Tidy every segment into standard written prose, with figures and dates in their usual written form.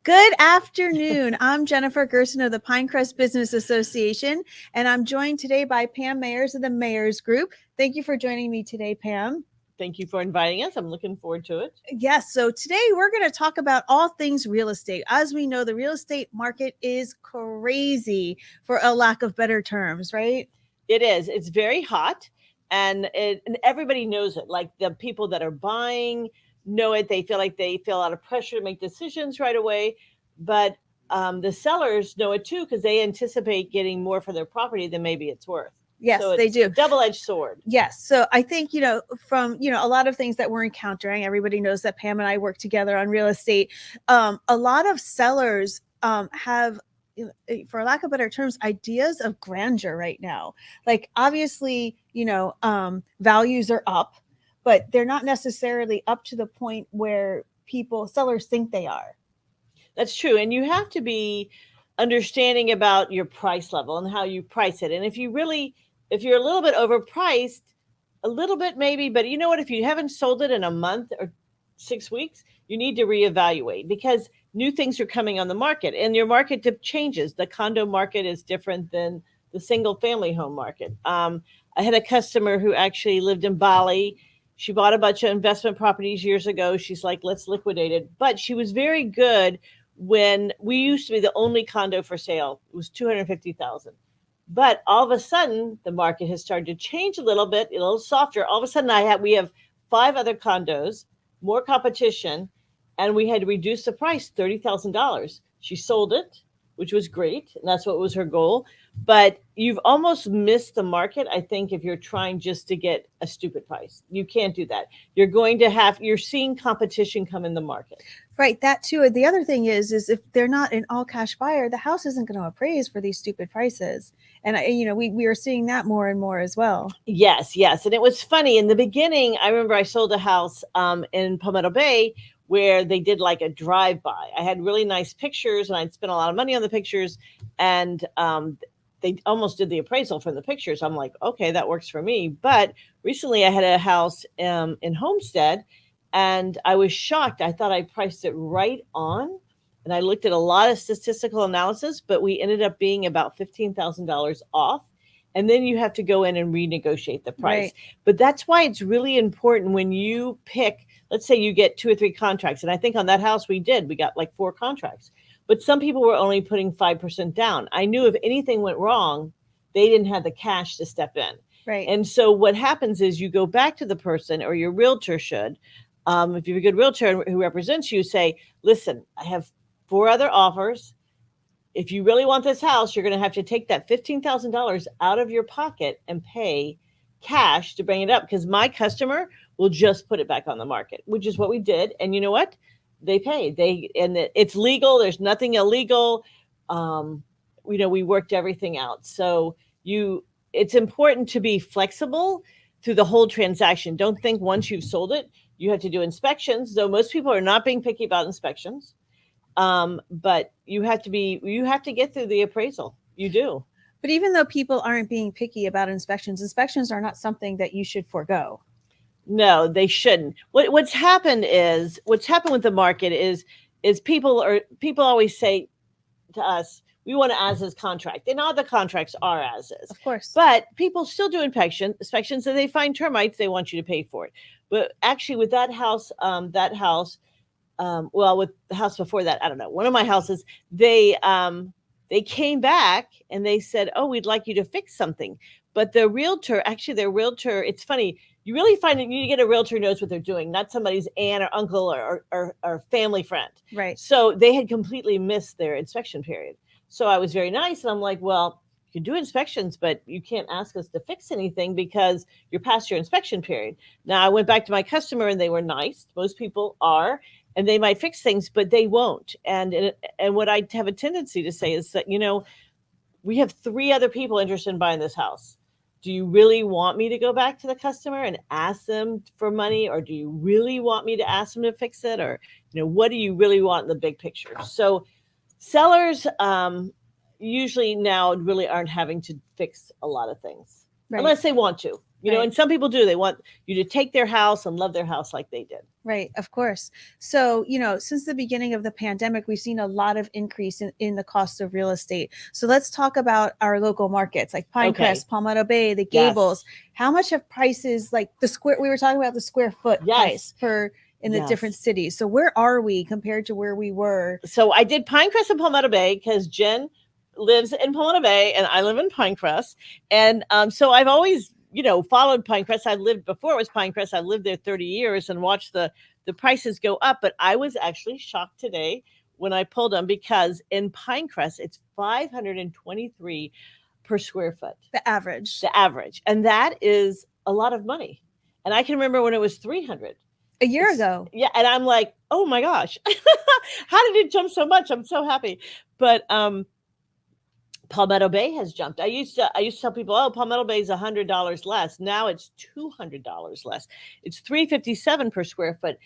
Good afternoon. I'm Jennifer Gerson of the Pinecrest Business Association, and I'm joined today by Pam Mayers of the Mayers Group. Thank you for joining me today, Pam. Thank you for inviting us. I'm looking forward to it. Yes, so today we're going to talk about all things real estate. As we know, the real estate market is crazy, for a lack of better terms, right? It is. It's very hot, and everybody knows it. Like the people that are buying know it. They feel like they feel a lot of pressure to make decisions right away. But the sellers know it too because they anticipate getting more for their property than maybe it's worth. Yes, so they do. A double-edged sword. Yes. So I think, from, a lot of things that we're encountering, everybody knows that Pam and I work together on real estate. A lot of sellers have, for lack of better terms, ideas of grandeur right now. Like, obviously, values are up, but they're not necessarily up to the point where sellers think they are. That's true. And you have to be understanding about your price level and how you price it. And if you're a little bit overpriced, a little bit maybe, but you know what? If you haven't sold it in a month or 6 weeks, you need to reevaluate because new things are coming on the market and your market changes. The condo market is different than the single family home market. I had a customer who actually lived in Bali. She bought a bunch of investment properties years ago. She's like, let's liquidate it. But she was very good when we used to be the only condo for sale. It was $250,000. But all of a sudden, the market has started to change a little bit, a little softer. All of a sudden, we have 5 other condos, more competition, and we had to reduce the price, $30,000. She sold it, which was great, and that's what was her goal. But you've almost missed the market, I think, if you're trying just to get a stupid price. You can't do that. You're seeing competition come in the market. Right, that too. The other thing is if they're not an all cash buyer, the house isn't going to appraise for these stupid prices. And we are seeing that more and more as well. Yes. And it was funny in the beginning. I remember I sold a house in Palmetto Bay where they did like a drive-by. I had really nice pictures and I'd spent a lot of money on the pictures, and they almost did the appraisal from the pictures. I'm like, okay, that works for me. But recently I had a house in Homestead, and I was shocked. I thought I priced it right on, and I looked at a lot of statistical analysis, but we ended up being about $15,000 off. And then you have to go in and renegotiate the price. Right. But that's why it's really important when you pick, let's say you get 2 or 3 contracts. And I think on that house we got like 4 contracts. But some people were only putting 5% down. I knew if anything went wrong, they didn't have the cash to step in. Right. And so what happens is you go back to the person, or your realtor should, if you have a good realtor who represents you, say, listen, I have 4 other offers. If you really want this house, you're going to have to take that $15,000 out of your pocket and pay cash to bring it up, because my customer will just put it back on the market, which is what we did. And you know what? They paid. It's legal. There's nothing illegal. We worked everything out. So it's important to be flexible through the whole transaction. Don't think once you've sold it, you have to do inspections, though most people are not being picky about inspections. But you have to get through the appraisal. You do. But even though people aren't being picky about inspections are not something that you should forego. No, they shouldn't. What's happened with the market is people always say to us, we want an as-is contract. And all the contracts are as-is. Of course. But people still do inspections, and they find termites, they want you to pay for it. But actually with that house, with the house before that, I don't know, one of my houses, they came back and they said, oh, we'd like you to fix something. But their realtor, it's funny, you really find that you get a realtor who knows what they're doing, not somebody's aunt or uncle or family friend. Right. So they had completely missed their inspection period. So I was very nice, and I'm like, well, you can do inspections, but you can't ask us to fix anything because you're past your inspection period. Now, I went back to my customer, and they were nice. Most people are. And they might fix things, but they won't. And what I have a tendency to say is that, we have 3 other people interested in buying this house. Do you really want me to go back to the customer and ask them for money? Or do you really want me to ask them to fix it? Or, what do you really want in the big picture? So sellers usually now really aren't having to fix a lot of things. Right. Unless they want to. You know, Right. and some people do. They want you to take their house and love their house like they did. Right, of course. So, since the beginning of the pandemic, we've seen a lot of increase in the cost of real estate. So let's talk about our local markets like Okay. Pinecrest, Palmetto Bay, the Yes. Gables. How much have prices like we were talking about the square foot Yes. price per in the different Yes. cities. So where are we compared to where we were? So I did Pinecrest and Palmetto Bay because Jen lives in Palmetto Bay and I live in Pinecrest. And so I've always, followed Pinecrest. I lived before it was Pinecrest. I lived there 30 years and watched the prices go up. But I was actually shocked today when I pulled them because in Pinecrest, it's 523 per square foot. The average. The average. And that is a lot of money. And I can remember when it was 300 a year ago. Yeah, and I'm like, oh my gosh, how did it jump so much? I'm so happy. But Palmetto Bay has jumped. I used to tell people, oh, Palmetto Bay is $100 less. Now it's $200 less. It's $357 per square foot,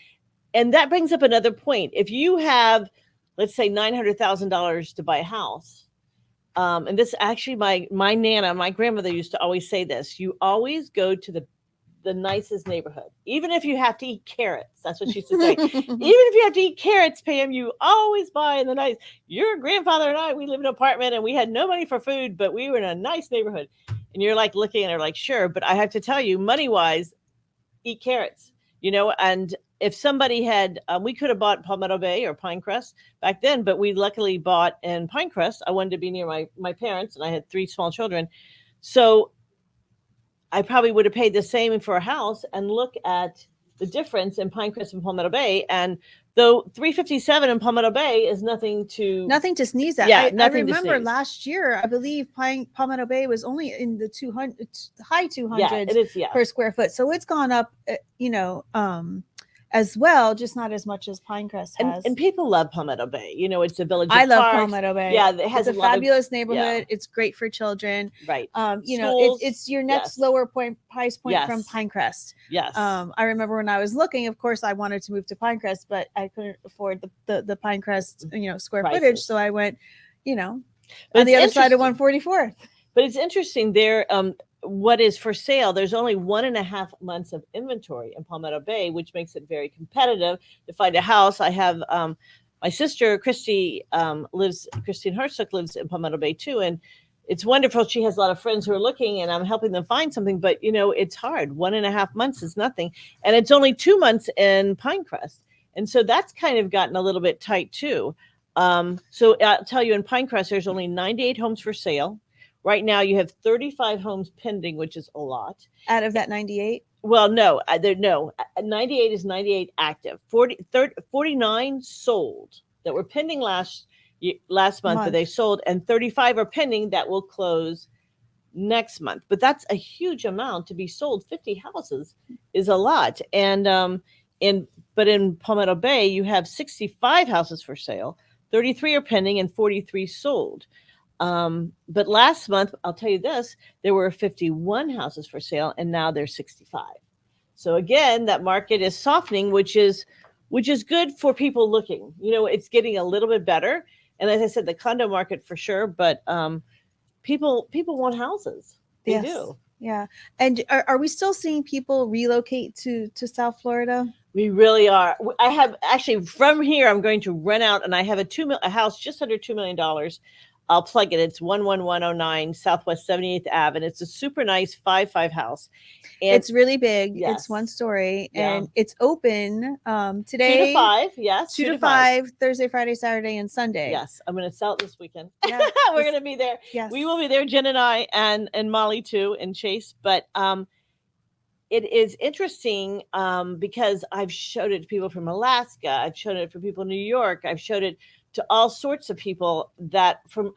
and that brings up another point. If you have, let's say, $900,000 to buy a house, and this actually, my nana, my grandmother used to always say this: you always go to the nicest neighborhood, even if you have to eat carrots. That's what she used to say. Even if you have to eat carrots, Pam, you always buy in the nice. Your grandfather and I, we live in an apartment and we had no money for food, but we were in a nice neighborhood. And you're like looking at her like, sure. But I have to tell you, money wise, eat carrots, and if somebody had, we could have bought Palmetto Bay or Pinecrest back then, but we luckily bought in Pinecrest. I wanted to be near my parents and I had 3 small children. So I probably would have paid the same for a house, and look at the difference in Pinecrest and Palmetto Bay. And though 357 in Palmetto Bay is nothing to sneeze at. Yeah, I remember last year, I believe Palmetto Bay was only in the 200 high 200s it is, per square foot. So it's gone up, as well, just not as much as Pinecrest has. And people love Palmetto Bay. It's a village. I love Palmetto Bay. Yeah, it has a fabulous neighborhood. It's great for children. Right. It's your next lower price point from Pinecrest. Yes. I remember when I was looking, of course, I wanted to move to Pinecrest, but I couldn't afford the Pinecrest, square footage. So I went, on the other side of 144th. But it's interesting there. What is for sale, there's only 1.5 months of inventory in Palmetto Bay, which makes it very competitive to find a house. I have my sister Christine Hartsook lives in Palmetto Bay too, and it's wonderful. She has a lot of friends who are looking, and I'm helping them find something, but it's hard. 1.5 months is nothing, and it's only 2 months in Pinecrest, and so that's kind of gotten a little bit tight too. So I'll tell you, in Pinecrest there's only 98 homes for sale. Right now, you have 35 homes pending, which is a lot. Out of that 98? Well, no. 98 is 98 active. 49 sold that were pending last month, but they sold, and 35 are pending that will close next month. But that's a huge amount to be sold. 50 houses is a lot. And but in Palmetto Bay, you have 65 houses for sale. 33 are pending and 43 sold. But last month, I'll tell you this, there were 51 houses for sale, and now there's 65. So again, that market is softening, which is good for people looking. It's getting a little bit better. And as I said, the condo market for sure, but people want houses. They do. Yeah. And are we still seeing people relocate to South Florida? We really are. I have actually, from here, I'm going to rent out, and I have a house just under $2 million. I'll plug it. It's 11109 Southwest 78th Ave, and it's a super nice 5-5 house. And it's really big. Yes. It's 1 story, and it's open today. 2 to 5, yes. 2 to 5, Thursday, Friday, Saturday, and Sunday. Yes, I'm going to sell it this weekend. Yeah, we're going to be there. Yes, we will be there. Jen and I, and Molly too, and Chase. But it is interesting because I've showed it to people from Alaska. I've shown it for people in New York. I've showed it to all sorts of people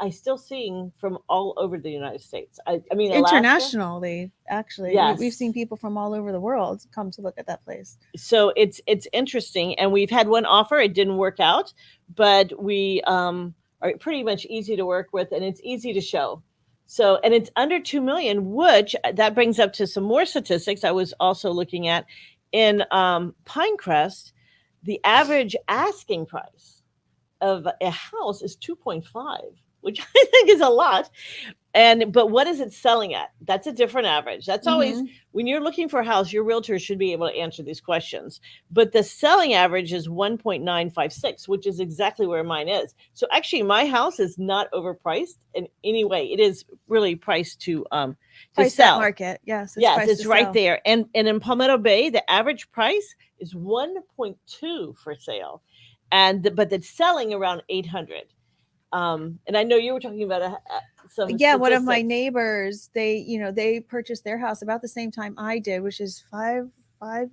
I still seeing from all over the United States. I mean, internationally, actually, yes. We've seen people from all over the world come to look at that place. So it's interesting, and we've had one offer. It didn't work out, but we are pretty much easy to work with, and it's easy to show. So, and it's under 2 million, which that brings up to some more statistics I was also looking at in Pinecrest. The average asking price of a house is 2.5, which I think is a lot. But what is it selling at? That's a different average. That's always, Mm-hmm. when you're looking for a house, your realtor should be able to answer these questions. But the selling average is 1.956, which is exactly where mine is. So actually my house is not overpriced in any way. It is really priced to Price at sell. market. Yes, Yes, priced it's to right sell. there. And in Palmetto Bay, the average price is 1.2 for sale. But it's selling around 800. And I know you were talking about some Yeah, one of my statistics. neighbors, they purchased their house about the same time I did, which is five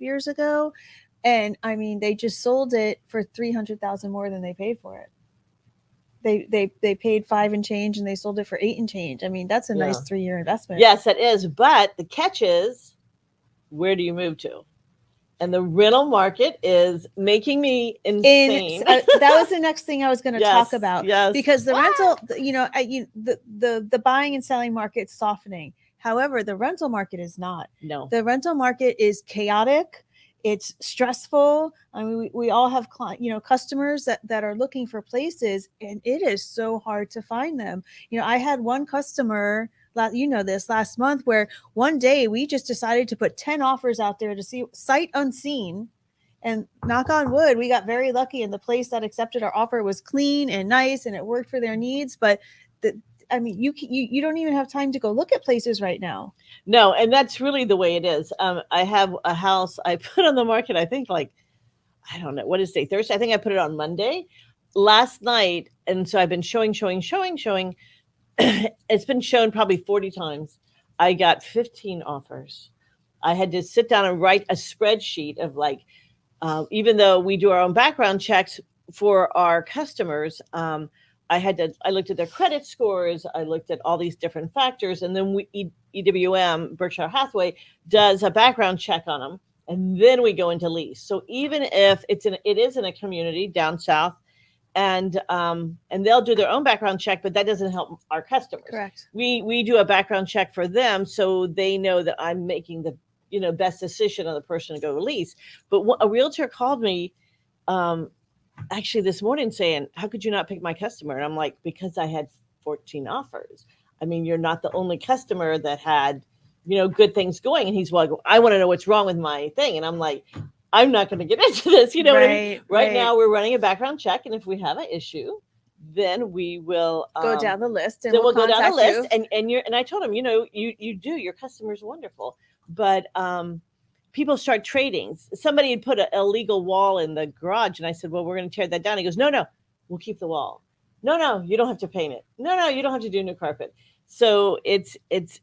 years ago, and I mean they just sold it for 300,000 more than they paid for it. They paid five and change, and they sold it for eight and change. I mean that's a nice Yeah. 3-year investment. Yes, it is. But the catch is, where do you move to? And the rental market is making me insane. That was the next thing I was going to talk about. Yes. Because the rental, the buying and selling market is softening. However, the rental market is not. No. The rental market is chaotic. It's stressful. I mean, we all have customers that are looking for places, and it is so hard to find them. I had one customer, this last month, where one day we just decided to put 10 offers out there to see, sight unseen, and knock on wood, we got very lucky, and the place that accepted our offer was clean and nice, and it worked for their needs. But you don't even have time to go look at places right now. No, and that's really the way it is. I have a house I put on the market, I think, like, I don't know, what is today, Thursday? I think I put it on Monday last night. And so I've been showing. It's been shown probably 40 times. I got 15 offers. I had to sit down and write a spreadsheet of like, even though we do our own background checks for our customers, I looked at their credit scores. I looked at all these different factors. And then EWM, Berkshire Hathaway, does a background check on them. And then we go into lease. So even if it is in a community down south, and they'll do their own background check, but that doesn't help our customers. Correct. We do a background check for them, so they know that I'm making the best decision on the person to go to lease. But a realtor called me actually this morning saying, "How could you not pick my customer?" And I'm like, "Because I had 14 offers. I mean, you're not the only customer that had good things going." And he's like, "I want to know what's wrong with my thing." And I'm like, I'm not going to get into this. What I mean? Right now we're running a background check. And if we have an issue, then we will go down the list, and then we'll go down the list. You. And I told him, your customer's wonderful, but people start trading. Somebody had put an illegal wall in the garage. And I said, well, we're going to tear that down. He goes, no, we'll keep the wall. No, you don't have to paint it. No, you don't have to do new carpet. So it is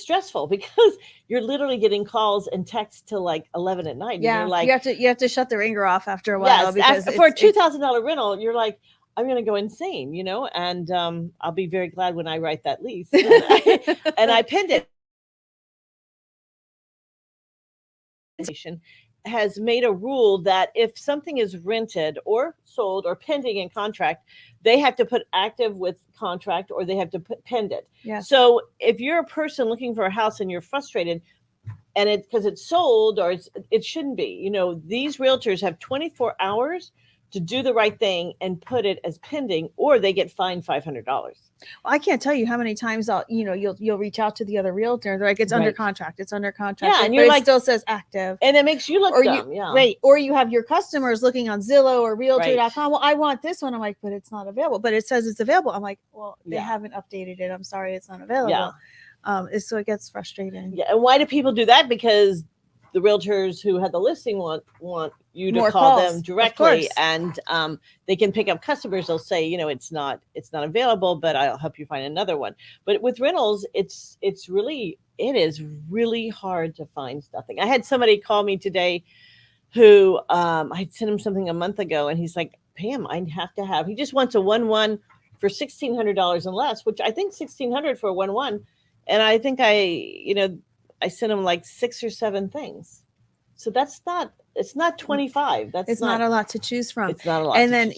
stressful because you're literally getting calls and texts till like 11 at night. Yeah, and you're like, you have to shut the ringer off after a while. Yes, because for a $2,000 rental, you're like, I'm going to go insane, and I'll be very glad when I write that lease. And I pinned it. Has made a rule that if something is rented or sold or pending in contract, they have to put active with contract, or they have to put pendant. Yes. So if you're a person looking for a house and you're frustrated, and because it's sold, or it shouldn't be, these realtors have 24 hours to do the right thing and put it as pending, or they get fined $500. Well, I can't tell you how many times you'll reach out to the other realtor. They're like, it's under contract. It's under contract. Yeah, and you're like, it still says active. And it makes you look dumb. Right. Or you have your customers looking on Zillow or Realtor.com. Well, I want this one. I'm like, but it's not available. But it says it's available. I'm like, well, they haven't updated it. I'm sorry, it's not available. Yeah. So it gets frustrating. Yeah. And why do people do that? Because the realtors who had the listing want you to More call calls, them directly, and they can pick up customers. They'll say, it's not available, but I'll help you find another one. But with rentals, it is really hard to find something. I had somebody call me today who I sent him something a month ago, and he's like, Pam, I have to have. He just wants a 1-1 for $1,600 and less, which I think $1,600 for a 1-1, and I think I sent him like 6 or 7 things. So it's not 25. It's not a lot to choose from. It's not a lot. And then,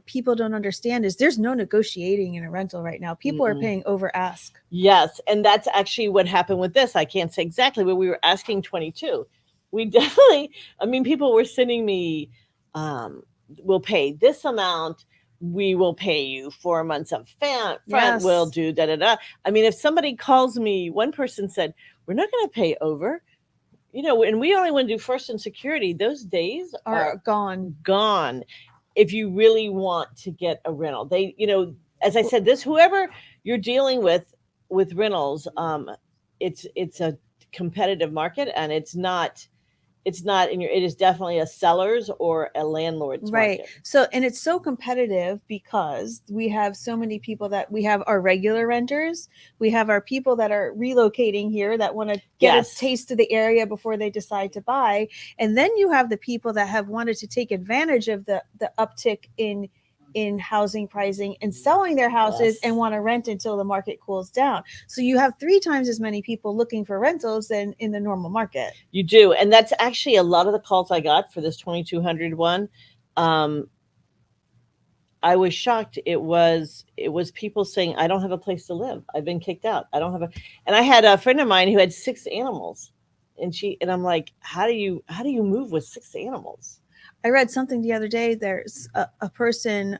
people don't understand is there's no negotiating in a rental right now. People are paying over ask. Yes. And that's actually what happened with this. I can't say exactly, but we were asking 22. We definitely, people were sending me, we'll pay this amount we will pay you 4 months up front. Yes. We'll do da da da. I mean, if somebody calls me, one person said, "We're not going to pay over." And we only want to do first and security. Those days Are gone. gone. If you really want to get a rental, as I said, whoever you're dealing with rentals, it's a competitive market, and it's not it is definitely a seller's or a landlord's Right. market. So, and it's so competitive because we have so many people that we have our regular renters, we have our people that are relocating here that want to get Yes. a taste of the area before they decide to buy. And then you have the people that have wanted to take advantage of the uptick in housing pricing and selling their houses Yes. and want to rent until the market cools down. So you have 3 times as many people looking for rentals than in the normal market. You do. And that's actually a lot of the calls I got for this 2200 one. I was shocked. It was people saying, "I don't have a place to live. I've been kicked out. I don't have a." And I had a friend of mine who had 6 animals, and I'm like, "How do you move with 6 animals?" I read something the other day. There's a person,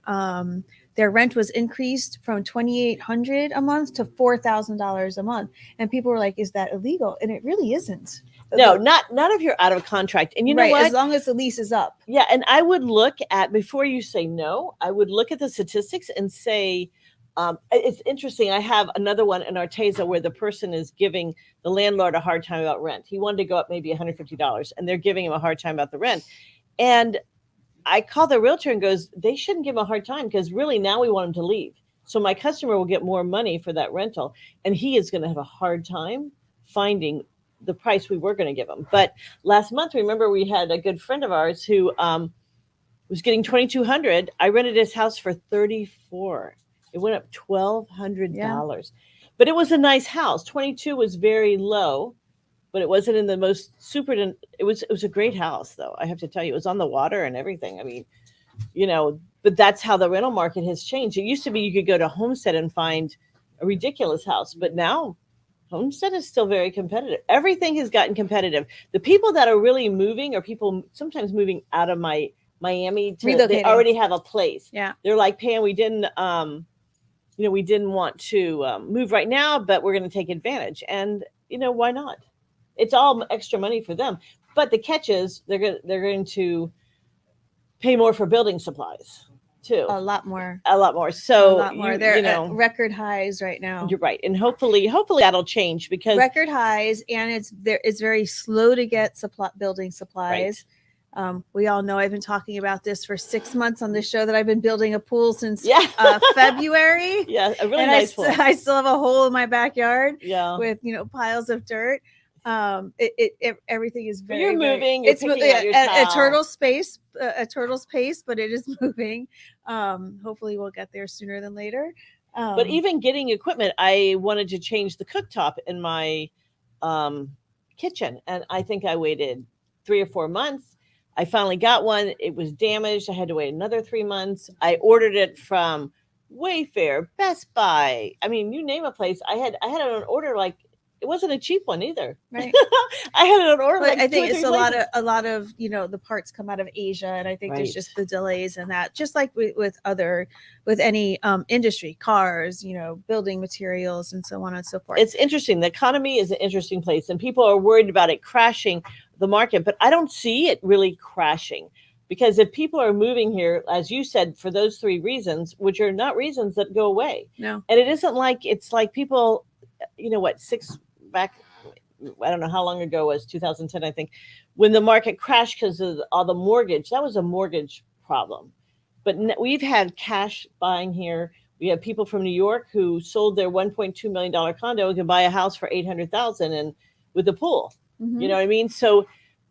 their rent was increased from $2,800 a month to $4,000 a month, and people were like, "Is that illegal?" And it really isn't. No, not if you're out of contract. And you know right, what? as long as the lease is up. Yeah, and I would look at, before you say no, I would look at the statistics and say, it's interesting. I have another one in Arteza where the person is giving the landlord a hard time about rent. He wanted to go up maybe $150, and they're giving him a hard time about the rent. And I call the realtor and goes, they shouldn't give him a hard time, because really now we want him to leave. So my customer will get more money for that rental, and he is going to have a hard time finding the price we were going to give him. But last month, remember, we had a good friend of ours who was getting $2,200. I rented his house for $34. It went up $1,200. Yeah. But it was a nice house. 22 was very low, but it wasn't in the most super. It was a great house, though. I have to tell you, it was on the water and everything. I mean, but that's how the rental market has changed. It used to be you could go to Homestead and find a ridiculous house, but now Homestead is still very competitive. Everything has gotten competitive. The people that are really moving are people sometimes moving out of Miami they already have a place. Yeah. They're like, "Pam, we didn't we didn't want to move right now, but we're going to take advantage." And why not? It's all extra money for them. But the catch is they're going to pay more for building supplies too. A lot more. So a lot more. They're at record highs right now. You're right, and hopefully that'll change, because record highs, and it's very slow to get building supplies. Right. We all know I've been talking about this for 6 months on this show, that I've been building a pool since February. Yeah, a really nice pool. I still have a hole in my backyard. Yeah. With piles of dirt. Everything is very. But you're moving. It's a turtle's pace, but it is moving. Hopefully, we'll get there sooner than later. But even getting equipment, I wanted to change the cooktop in my kitchen, and I think I waited 3 or 4 months. I finally got one. It was damaged. I had to wait another 3 months. I ordered it from Wayfair, Best Buy. I mean, you name a place. I had it on order. Like, it wasn't a cheap one either. Right. I had it on order. But I think it's a lot of the parts come out of Asia, and I think there's just the delays and that, just like with any industry, cars, building materials, and so on and so forth. It's interesting. The economy is an interesting place, and people are worried about it crashing the market, but I don't see it really crashing, because if people are moving here, as you said, for those 3 reasons, which are not reasons that go away. No. And it isn't like it's like people, back, I don't know how long ago it was, 2010, I think, when the market crashed because of all the mortgage. That was a mortgage problem. But we've had cash buying here. We have people from New York who sold their $1.2 million condo and can buy a house for $800,000 and with a pool. Mm-hmm. You know what I mean? So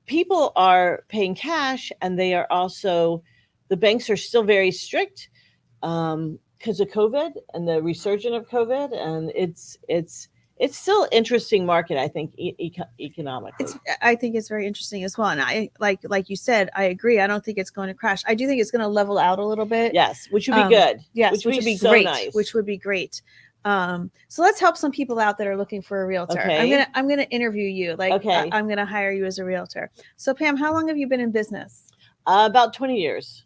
people are paying cash, and they are also, the banks are still very strict because of COVID and the resurgence of COVID, and it's still interesting market, I think, economically. I think it's very interesting as well. And I like you said, I agree. I don't think it's going to crash. I do think it's going to level out a little bit. Yes, which would be good. Yes, which would be so great. Nice. Which would be great. So let's help some people out that are looking for a realtor. Okay. I'm gonna interview you. I'm gonna hire you as a realtor. So Pam, how long have you been in business? About 20 years.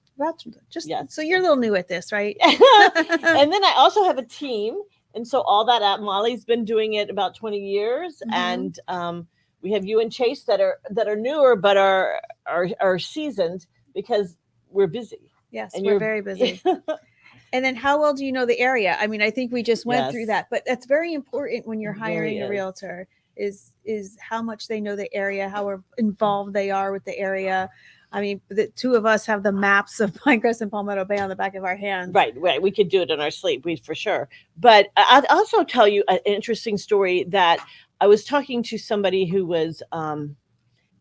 just Yes. so you're a little new at this, right? And then I also have a team. And so all that out, Molly's been doing it about 20 years. Mhm. And we have you and Chase that are newer, but are seasoned because we're busy. Yes, And we're very busy. And then how well do you know the area? I mean, I think we just went through Yes. that, but that's very important when you're It really hiring a is. realtor is how much they know the area, how involved they are with the area. I mean, the two of us have the maps of Pinecrest and Palmetto Bay on the back of our hands. Right. We could do it in our sleep, for sure. But I'd also tell you an interesting story that I was talking to somebody who was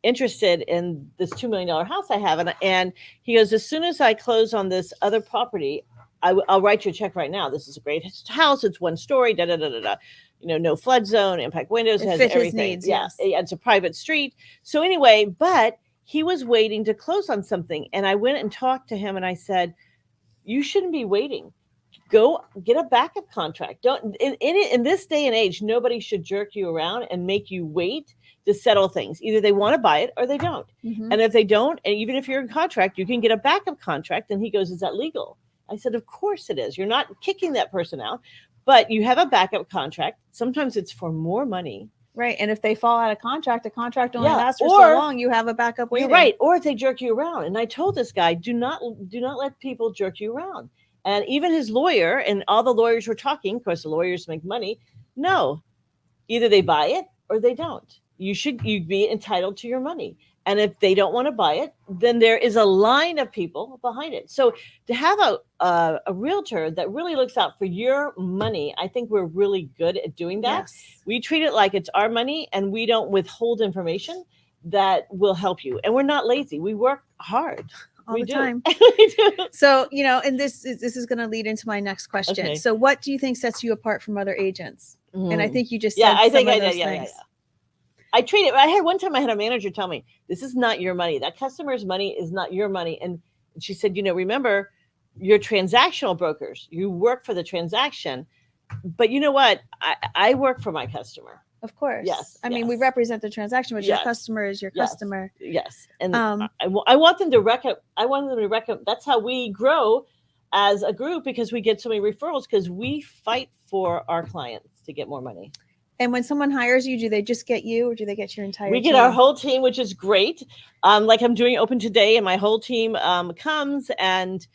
interested in this $2 million house I have. And he goes, as soon as I close on this other property, I'll write you a check right now. This is a great house. It's one story, da, da, da, da, da. No flood zone, impact windows, It has fit his everything. needs, yes. It's a private street. So anyway, but he was waiting to close on something. And I went and talked to him and I said, you shouldn't be waiting. Go get a backup contract. Don't in this day and age, nobody should jerk you around and make you wait to settle things. Either they want to buy it or they don't. Mhm. And if they don't, and even if you're in contract, you can get a backup contract. And he goes, is that legal? I said, of course it is. You're not kicking that person out, but you have a backup contract. Sometimes it's for more money. Right. And if they fall out of contract, the contract only Yeah, lasts for or- so long, you have a backup waiting. You're right. Or if they jerk you around. And I told this guy, do not let people jerk you around. And even his lawyer, and all the lawyers were talking, of course, the lawyers make money. No, either they buy it or they don't. You'd be entitled to your money. And if they don't want to buy it, then there is a line of people behind it. So to have a realtor that really looks out for your money, I think we're really good at doing that. Yes. We treat it like it's our money, and we don't withhold information that will help you. And we're not lazy. We work hard. All the do. time. We do. So, and this is going to lead into my next question. Okay. So what do you think sets you apart from other agents? And I think you just said Yeah, I some think of I those did. Yeah, things. yeah. I treat it. I had one time I had a manager tell me, this is not your money. That customer's money is not your money. And she said, remember, you're transactional brokers. You work for the transaction. But you know what? I work for my customer. Of course. Yes. I mean, we represent the transaction, but your customer is your customer. Yes. And I want them to that's how we grow as a group, because we get so many referrals, because we fight for our clients to get more money. And when someone hires you, do they just get you, or do they get your entire We get team? our whole team, which is great. Like I'm doing open today, and my whole team comes, and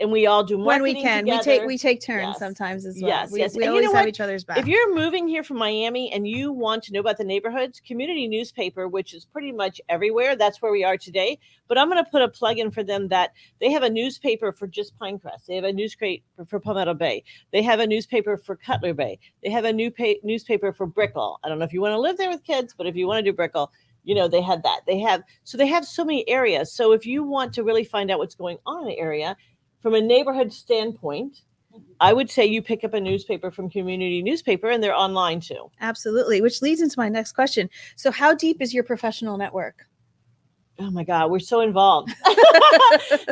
we all do marketing when we can together. we take turns sometimes as well. Yes. We always have each other's back. If you're moving here from Miami and you want to know about the neighborhoods, community newspaper, which is pretty much everywhere, that's where we are today. But I'm going to put a plug in for them that they have a newspaper for just Pinecrest. They have a newspaper for Palmetto Bay. They have a newspaper for Cutler Bay. They have a newspaper for Brickell. I don't know if you want to live there with kids, but if you want to do Brickell, they had that. They have so many areas. So if you want to really find out what's going on in the area, from a neighborhood standpoint, I would say you pick up a newspaper from Community Newspaper, and they're online too. Absolutely, which leads into my next question. So how deep is your professional network? Oh my God, we're so involved.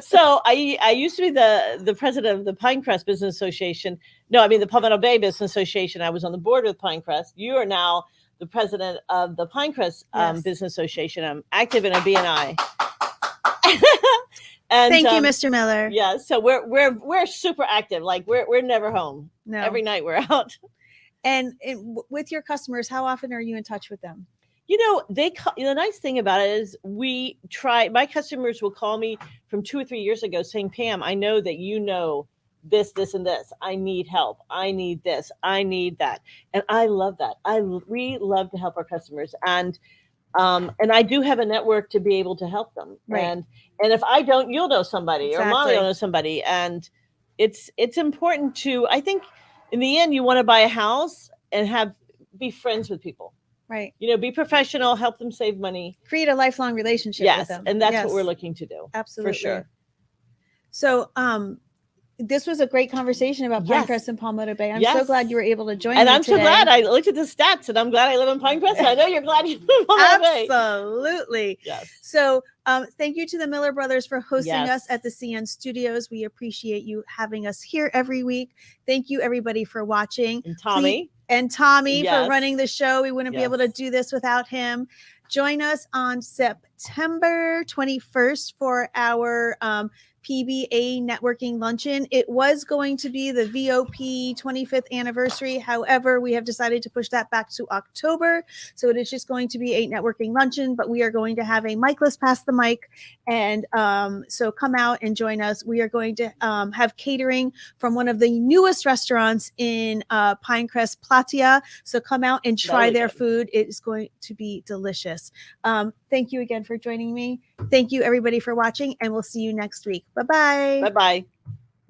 So I used to be the president of the Pinecrest Business Association. No, I mean the Palmetto Bay Business Association. I was on the board with Pinecrest. You are now the president of the Pinecrest Business Association. I'm active in a BNI. And, thank you, Mr. Miller. Yeah, so we're super active. Like we're never home. No. Every night we're out. And with your customers, how often are you in touch with them? The nice thing about it is my customers will call me from 2 or 3 years ago saying, Pam, I know that this, and this. I need help. I need this. I need that. And I love that. We love to help our customers. And I do have a network to be able to help them. Right. And if I don't, you'll know somebody, exactly. or Molly will know somebody. And it's important to, I think in the end, you want to buy a house and be friends with people. Right. Be professional, help them save money. Create a lifelong relationship with them. And that's what we're looking to do. Absolutely. For sure. So, this was a great conversation about Pinecrest and Palmetto Bay. I'm so glad you were able to join me. And I'm today. so glad I looked at the stats, and I'm glad I live in Pinecrest. And I know you're glad you live in Palmetto Bay. Absolutely. Yes. So thank you to the Miller brothers for hosting us Yes. at the CN Studios. We appreciate you having us here every week. Thank you, everybody, for watching. And Tommy. Tommy Yes. for running the show. We wouldn't be able to do this without him. Join us on September September 21st for our PBA networking luncheon. It was going to be the VOP 25th anniversary. However, we have decided to push that back to October. So it is just going to be a networking luncheon, but we are going to have a micless pass the mic. And so come out and join us. We are going to have catering from one of the newest restaurants in Pinecrest Platia. So come out and try their food. It is going to be delicious. Thank you again for joining me. Thank you everybody for watching, and we'll see you next week. Bye-bye. Bye-bye.